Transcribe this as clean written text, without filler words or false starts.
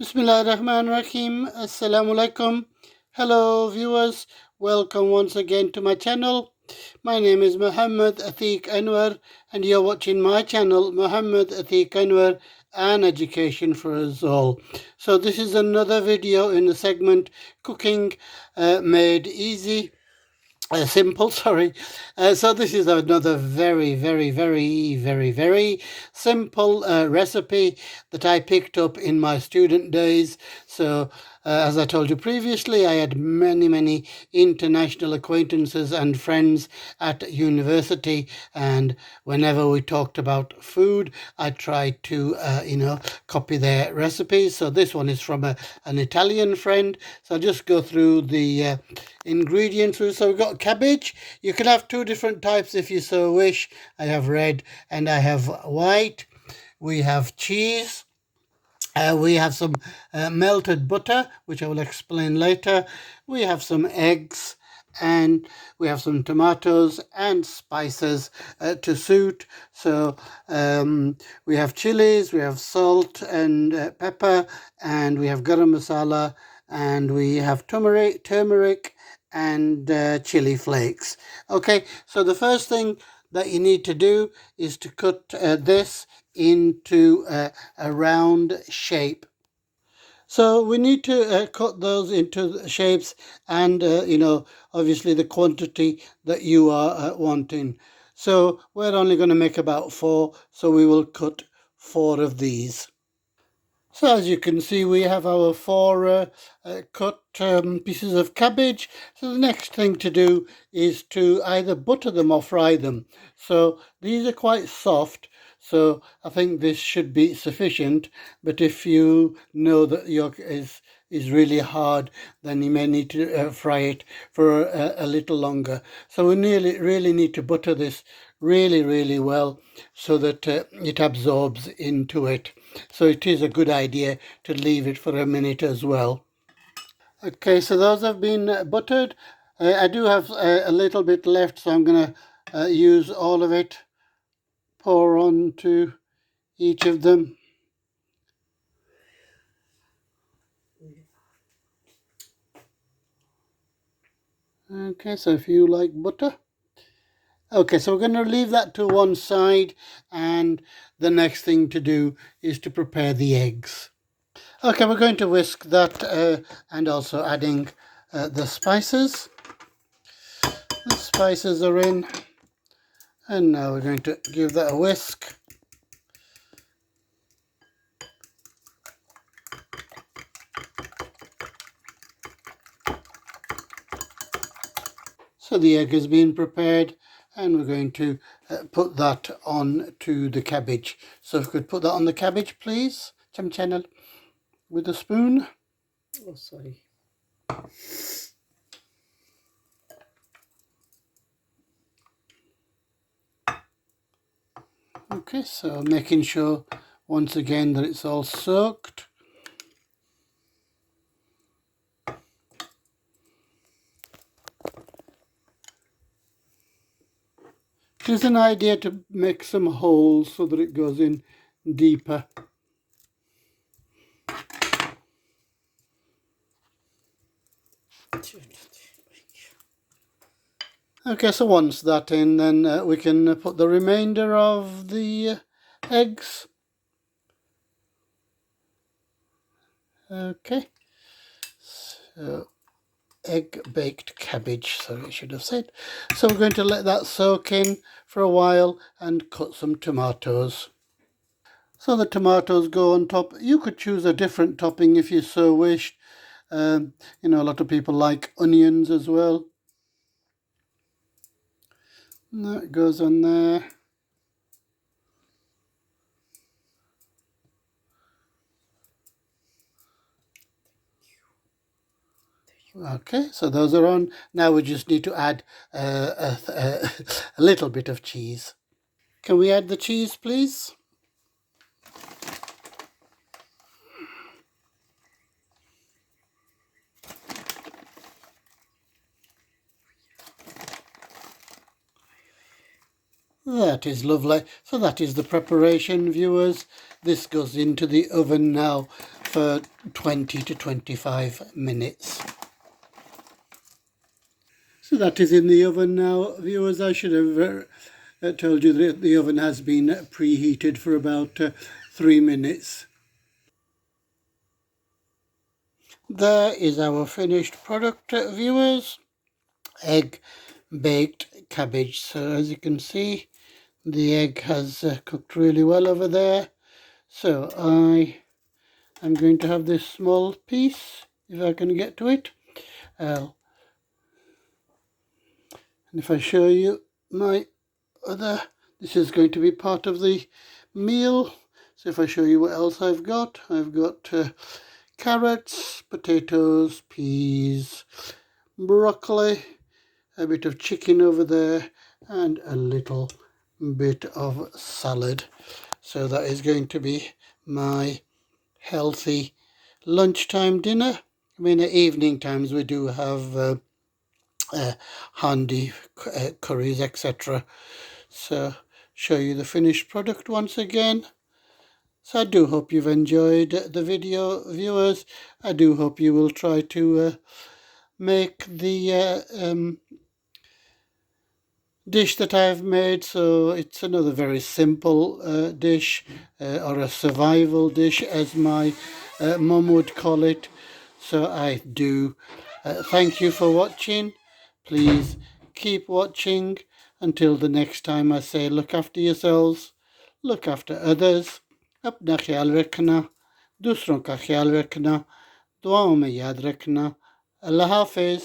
Bismillahirrahmanirrahim. Assalamu alaikum. Hello viewers, welcome once again to my channel. My name is Muhammad Atiq Anwar and you're watching my channel Muhammad Atiq Anwar and Education for Us All. So this is another video in the segment Cooking Made Easy. Simple, sorry. So this is another very simple recipe that I picked up in my student days. So as I told you previously, I had many international acquaintances and friends at university, and whenever we talked about food, I tried to copy their recipes. So this one is from an Italian friend. So I'll just go through the ingredients. So we've got cabbage. You can have two different types if you so wish. I have red and I have white. We have cheese. We have some melted butter, which I will explain later. We have some eggs, and we have some tomatoes and spices to suit. So we have chilies, we have salt and pepper, and we have garam masala, and we have turmeric and chili flakes. Okay, so the first thing that you need to do is to cut this into a round shape. So we need to cut those into shapes and, obviously the quantity that you are wanting. So we're only going to make about 4, so we will cut 4 of these. So as you can see, we have our 4 cut pieces of cabbage. So the next thing to do is to either butter them or fry them. So these are quite soft, so I think this should be sufficient. But if you know that your is really hard, then you may need to fry it for a little longer. So we really need to butter this really well so that it absorbs into it. So it is a good idea to leave it for a minute as well. Okay, so those have been buttered. I do have a little bit left, so I'm going to use all of it, pour onto each of them. Okay, so if you like butter. Okay, so we're going to leave that to one side, and the next thing to do is to prepare the eggs. Okay, we're going to whisk that and also adding the spices. The spices are in, and now we're going to give that a whisk. So the egg has been prepared, and we're going to put that on to the cabbage. So if we could put that on the cabbage, please, channel, with a spoon. Oh, sorry. Okay, so making sure once again that it's all soaked. It is an idea to make some holes so that it goes in deeper. Okay, so once that's in, then we can put the remainder of the eggs. Okay, so egg baked cabbage, sorry, I should have said. So we're going to let that soak in for a while and cut some tomatoes. So the tomatoes go on top. You could choose a different topping if you so wished. A lot of people like onions as well. And that goes on there. Okay, so those are on. Now we just need to add a little bit of cheese. Can we add the cheese, please? That is lovely. So that is the preparation, viewers. This goes into the oven now for 20 to 25 minutes. So that is in the oven now, viewers. I should have told you that the oven has been preheated for about 3 minutes. There is our finished product, viewers. Egg baked cabbage. So as you can see, the egg has cooked really well over there. So I am going to have this small piece, if I can get to it. And if I show you my other, this is going to be part of the meal. So if I show you what else I've got carrots, potatoes, peas, broccoli, a bit of chicken over there, and a little bit of salad. So that is going to be my healthy lunchtime dinner. I mean, at evening times we do have handy curries, etc. So show you the finished product once again. So I do hope you've enjoyed the video, viewers. I do hope you will try to make the dish that I've made. So it's another very simple dish, or a survival dish, as my mum would call it. So I do thank you for watching. Please keep watching until the next time I say look after yourselves, look after others, अपना ख्याल रखना, दूसरों का ख्याल रखना, दुआओं में याद रखना. अल्लाह हाफिज.